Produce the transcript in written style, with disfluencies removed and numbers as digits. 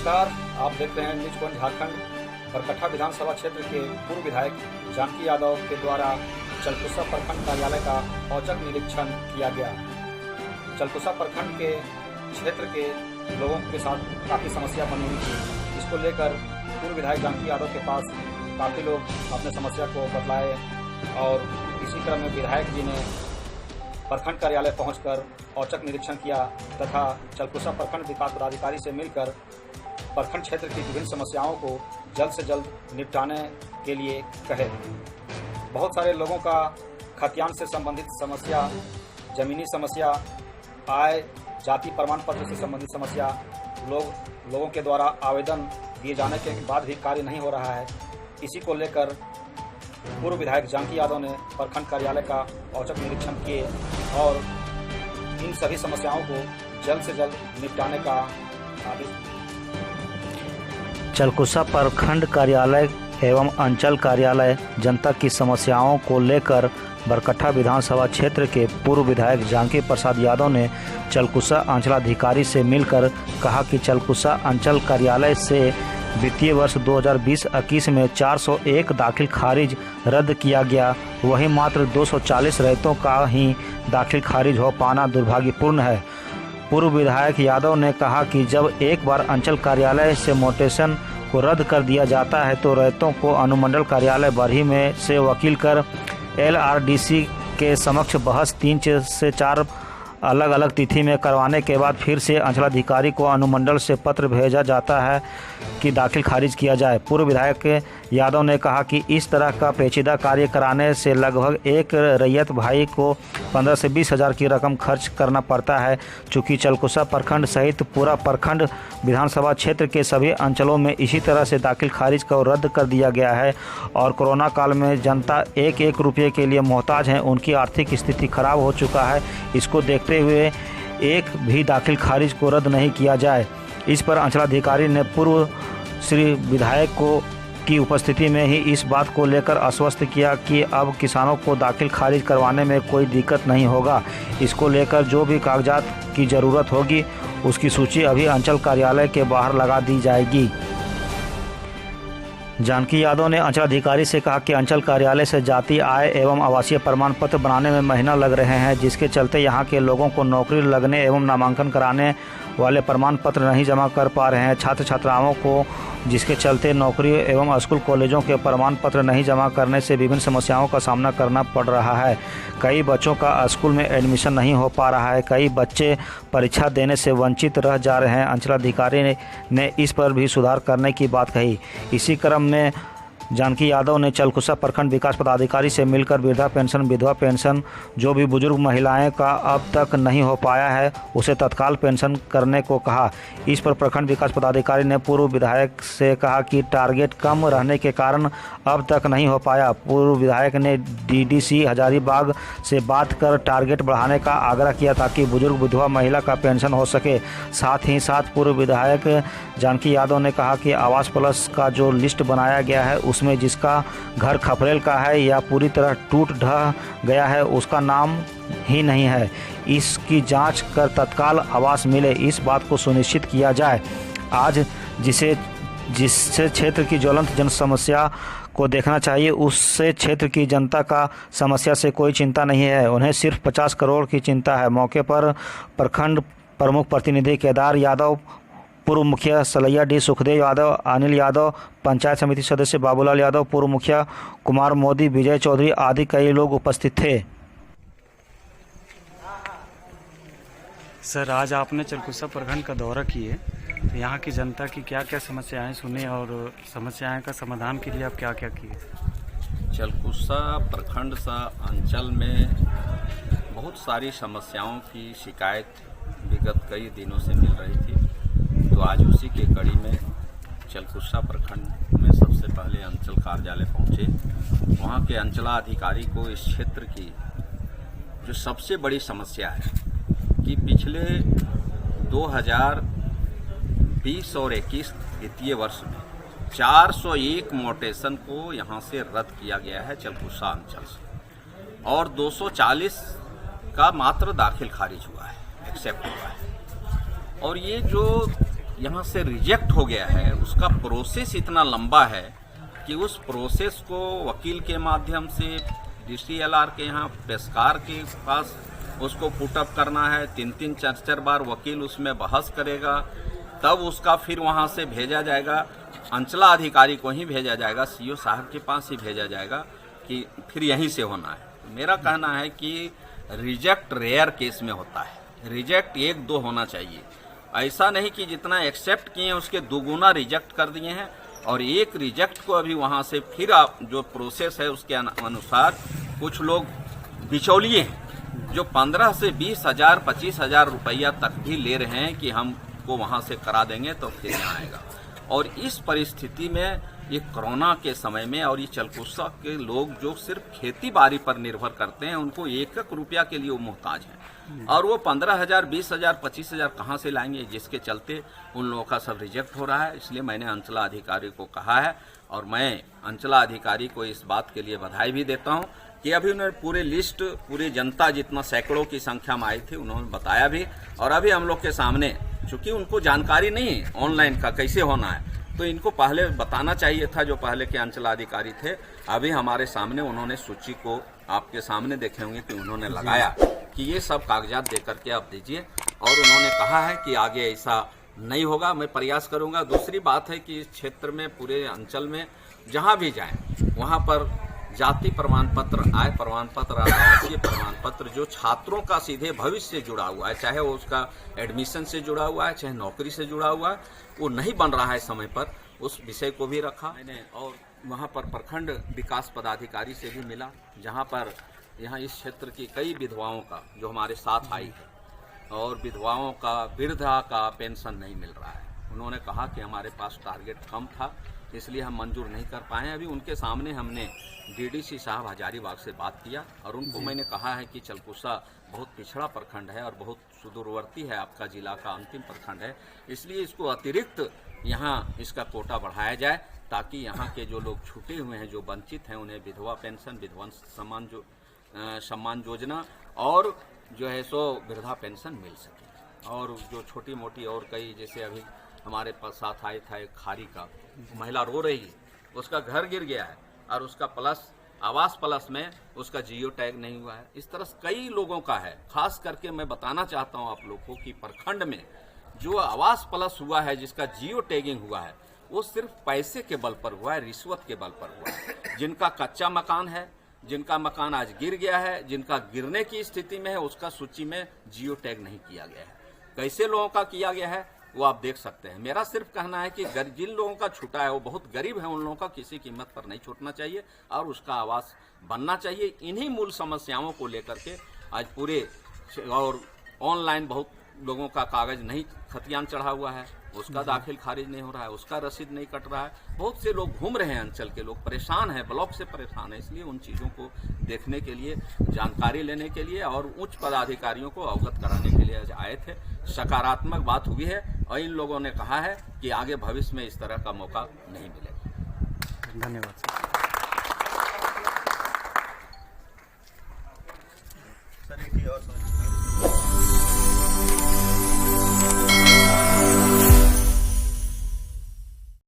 नमस्कार, आप देख रहे हैं न्यूज वन झारखंड। बरकट्ठा विधानसभा क्षेत्र के पूर्व विधायक जानकी यादव के द्वारा चलकुसा प्रखंड कार्यालय का औचक निरीक्षण किया गया। चलकुसा प्रखंड के क्षेत्र के लोगों के साथ काफ़ी समस्या बनी हुई थी। इसको लेकर पूर्व विधायक जानकी यादव के पास काफ़ी लोग अपने समस्या को बतलाए और इसी क्रम में विधायक जी ने प्रखंड कार्यालय पहुंचकर औचक निरीक्षण किया तथा चलकुसा प्रखंड विकास पदाधिकारी से मिलकर प्रखंड क्षेत्र की विभिन्न समस्याओं को जल्द से जल्द निपटाने के लिए कहे। बहुत सारे लोगों का खतियान से संबंधित समस्या, जमीनी समस्या, आय जाति प्रमाण पत्र से संबंधित समस्या, लोगों के द्वारा आवेदन दिए जाने के बाद भी कार्य नहीं हो रहा है। इसी को लेकर पूर्व विधायक जानकी यादव ने प्रखंड कार्यालय का औचक निरीक्षण किए और इन सभी समस्याओं को जल्द से जल्द निपटाने का आदेश दिया। चलकुसा प्रखंड कार्यालय एवं अंचल कार्यालय जनता की समस्याओं को लेकर बरकट्ठा विधानसभा क्षेत्र के पूर्व विधायक जानकी प्रसाद यादव ने चलकुसा अंचलाधिकारी से मिलकर कहा कि चलकुसा अंचल कार्यालय से वित्तीय वर्ष 2020-21 में 401 दाखिल खारिज रद्द किया गया, वहीं मात्र 240 रैयतों का ही दाखिल खारिज हो पाना दुर्भाग्यपूर्ण है। पूर्व विधायक यादव ने कहा कि जब एक बार अंचल कार्यालय से मोटेशन को रद्द कर दिया जाता है तो रैयतों को अनुमंडल कार्यालय बरही में से वकील कर LRDC के समक्ष बहस 3 से 4 अलग अलग तिथि में करवाने के बाद फिर से अंचलाधिकारी को अनुमंडल से पत्र भेजा जाता है कि दाखिल खारिज किया जाए। पूर्व विधायक यादव ने कहा कि इस तरह का पेचीदा कार्य कराने से लगभग एक रैयत भाई को 15 से 20 हज़ार की रकम खर्च करना पड़ता है। चूँकि चलकुसा प्रखंड सहित पूरा प्रखंड विधानसभा क्षेत्र के सभी अंचलों में इसी तरह से दाखिल खारिज को रद्द कर दिया गया है और कोरोना काल में जनता एक रुपये के लिए मोहताज हैं, उनकी आर्थिक स्थिति खराब हो चुका है। इसको देखते हुए एक भी दाखिल खारिज को रद्द नहीं किया जाए। इस पर अंचलाधिकारी ने पूर्व श्री विधायक को की उपस्थिति में ही इस बात को लेकर आश्वस्त किया कि अब किसानों को दाखिल खारिज करवाने में कोई दिक्कत नहीं होगा। इसको लेकर जो भी कागजात की ज़रूरत होगी उसकी सूची अभी अंचल कार्यालय के बाहर लगा दी जाएगी। जानकी यादव ने अंचलाधिकारी से कहा कि अंचल कार्यालय से जाति, आय एवं आवासीय प्रमाण पत्र बनाने में महीना लग रहे हैं, जिसके चलते यहां के लोगों को नौकरी लगने एवं नामांकन कराने वाले प्रमाण पत्र नहीं जमा कर पा रहे हैं। छात्र छात्राओं को जिसके चलते नौकरी एवं स्कूल कॉलेजों के प्रमाण पत्र नहीं जमा करने से विभिन्न समस्याओं का सामना करना पड़ रहा है। कई बच्चों का स्कूल में एडमिशन नहीं हो पा रहा है, कई बच्चे परीक्षा देने से वंचित रह जा रहे हैं। अंचलाधिकारी ने इस पर भी सुधार करने की बात कही। इसी क्रम में जानकी यादव ने चलकुसा प्रखंड विकास पदाधिकारी से मिलकर वृद्धा पेंशन, विधवा पेंशन, जो भी बुजुर्ग महिलाएं का अब तक नहीं हो पाया है उसे तत्काल पेंशन करने को कहा। इस पर प्रखंड विकास पदाधिकारी ने पूर्व विधायक से कहा कि टारगेट कम रहने के कारण अब तक नहीं हो पाया। पूर्व विधायक ने DDC हजारीबाग से बात कर टारगेट बढ़ाने का आग्रह किया ताकि बुजुर्ग विधवा महिला का पेंशन हो सके। साथ ही साथ पूर्व विधायक जानकी यादव ने कहा कि आवास प्लस का जो लिस्ट बनाया गया है उसमें जिसका घर खपरेल का है या पूरी तरह टूट ढह गया है उसका नाम ही नहीं है। इसकी जांच कर तत्काल आवास मिले, इस बात को सुनिश्चित किया जाए। आज जिससे क्षेत्र की ज्वलंत जन समस्या को देखना चाहिए उससे क्षेत्र की जनता का समस्या से कोई चिंता नहीं है, उन्हें सिर्फ 50 करोड़ की चिंता है। मौके पर प्रखंड प्रमुख प्रतिनिधि केदार यादव, पूर्व मुखिया सलैया डी सुखदेव यादव, अनिल यादव, पंचायत समिति सदस्य बाबूलाल यादव, पूर्व मुखिया कुमार मोदी, विजय चौधरी आदि कई लोग उपस्थित थे। सर, आज आपने चलकुसा प्रखंड का दौरा किए, तो यहाँ की जनता की क्या क्या समस्याएं सुनी और समस्याएं का समाधान के लिए आप क्या क्या किए? चलकुसा प्रखंड सा अंचल में बहुत सारी समस्याओं की शिकायत विगत कई दिनों से मिल रही थी, तो आज उसी के कड़ी में चलकुसा प्रखंड में सबसे पहले अंचल कार्यालय पहुंचे। वहां के अंचलाधिकारी को इस क्षेत्र की जो सबसे बड़ी समस्या है कि पिछले 2020 और 21 वित्तीय वर्ष में 401 मोटेशन को यहां से रद्द किया गया है चलकुसा अंचल से, और 240 का मात्र दाखिल खारिज हुआ है, एक्सेप्ट हुआ है। और ये जो यहाँ से रिजेक्ट हो गया है उसका प्रोसेस इतना लंबा है कि उस प्रोसेस को वकील के माध्यम से DCLR के यहाँ पेशकार के पास उसको पुटअप करना है, 3-3 4-4 बार वकील उसमें बहस करेगा, तब उसका फिर वहाँ से भेजा जाएगा, अंचला अधिकारी को ही भेजा जाएगा, CO साहब के पास ही भेजा जाएगा कि फिर यहीं से होना है। मेरा कहना है कि रिजेक्ट रेयर केस में होता है, रिजेक्ट 1-2 होना चाहिए, ऐसा नहीं कि जितना एक्सेप्ट किए हैं उसके दुगुना रिजेक्ट कर दिए हैं। और एक रिजेक्ट को अभी वहाँ से फिर आप जो प्रोसेस है उसके अनुसार कुछ लोग बिचौलिए हैं जो 15 से 20 हजार 25 हजार रुपया तक भी ले रहे हैं कि हमको वहाँ से करा देंगे तो फिर यहाँ आएगा। और इस परिस्थिति में ये कोरोना के समय में और ये चलकुस्सा के लोग जो सिर्फ खेती बाड़ी पर निर्भर करते हैं उनको 1-1 रुपया के लिए वो मोहताज हैं और वो 15,000 20,000 25,000 कहाँ से लाएंगे, जिसके चलते उन लोगों का सब रिजेक्ट हो रहा है। इसलिए मैंने अंचला अधिकारी को कहा है और मैं अंचला अधिकारी को इस बात के लिए बधाई भी देता हूँ कि अभी उन्होंने पूरे लिस्ट पूरी जनता जितना सैकड़ों की संख्या में आई थी उन्होंने बताया भी। और अभी हम लोग के सामने चूंकि उनको जानकारी नहीं है ऑनलाइन का कैसे होना है तो इनको पहले बताना चाहिए था जो पहले के अंचला अधिकारी थे। अभी हमारे सामने उन्होंने सूची को आपके सामने देखे होंगे कि उन्होंने लगाया कि ये सब कागजात दे करके आप दीजिए और उन्होंने कहा है कि आगे ऐसा नहीं होगा, मैं प्रयास करूंगा। दूसरी बात है कि इस क्षेत्र में पूरे अंचल में जहां भी जाएं वहां पर जाति प्रमाण पत्र, आय प्रमाण पत्र, आवासीय प्रमाण पत्र जो छात्रों का सीधे भविष्य से जुड़ा हुआ है, चाहे वो उसका एडमिशन से जुड़ा हुआ है चाहे नौकरी से जुड़ा हुआ है, वो नहीं बन रहा है समय पर, उस विषय को भी रखा मैंने। और वहाँ पर प्रखंड विकास पदाधिकारी से भी मिला जहाँ पर यहाँ इस क्षेत्र की कई विधवाओं का जो हमारे साथ आई है और विधवाओं का वृद्धा का पेंशन नहीं मिल रहा है। उन्होंने कहा कि हमारे पास टारगेट कम था इसलिए हम मंजूर नहीं कर पाए। अभी उनके सामने हमने DDC साहब हजारीबाग से बात किया और उनको मैंने कहा है कि चलकुस्सा बहुत पिछड़ा प्रखंड है और बहुत सुदूरवर्ती है, आपका जिला का अंतिम प्रखंड है, इसलिए इसको अतिरिक्त यहाँ इसका कोटा बढ़ाया जाए ताकि यहाँ के जो लोग छूटे हुए हैं जो वंचित हैं उन्हें विधवा पेंशन, विधवा सम्मान योजना और जो है सो वृद्धा पेंशन मिल सके। और जो छोटी मोटी और कई जैसे अभी हमारे पास साथ आया था एक खारी का महिला रो रही है, उसका घर गिर गया है और उसका प्लस आवास प्लस में उसका जियो टैग नहीं हुआ है। इस तरह कई लोगों का है। खास करके मैं बताना चाहता हूं आप लोग को कि प्रखंड में जो आवास प्लस हुआ है जिसका जियो टैगिंग हुआ है वो सिर्फ पैसे के बल पर हुआ है, रिश्वत के बल पर हुआ है। जिनका कच्चा मकान है, जिनका मकान आज गिर गया है, जिनका गिरने की स्थिति में है, उसका सूची में जियो टैग नहीं किया गया है। कैसे लोगों का किया गया है वो आप देख सकते हैं। मेरा सिर्फ कहना है कि जिन लोगों का छूटा है वो बहुत गरीब है, उन लोगों का किसी कीमत पर नहीं छूटना चाहिए और उसका आवास बनना चाहिए। इन्हीं मूल समस्याओं को लेकर के आज पूरे और ऑनलाइन बहुत लोगों का कागज नहीं खतियान चढ़ा हुआ है, उसका दाखिल खारिज नहीं हो रहा है, उसका रसीद नहीं कट रहा है। बहुत से लोग घूम रहे हैं, अंचल के लोग परेशान हैं, ब्लॉक से परेशान है। इसलिए उन चीज़ों को देखने के लिए, जानकारी लेने के लिए और उच्च पदाधिकारियों को अवगत कराने के लिए आज आए थे। सकारात्मक बात हुई है और इन लोगों ने कहा है कि आगे भविष्य में इस तरह का मौका नहीं मिलेगा। धन्यवाद सर।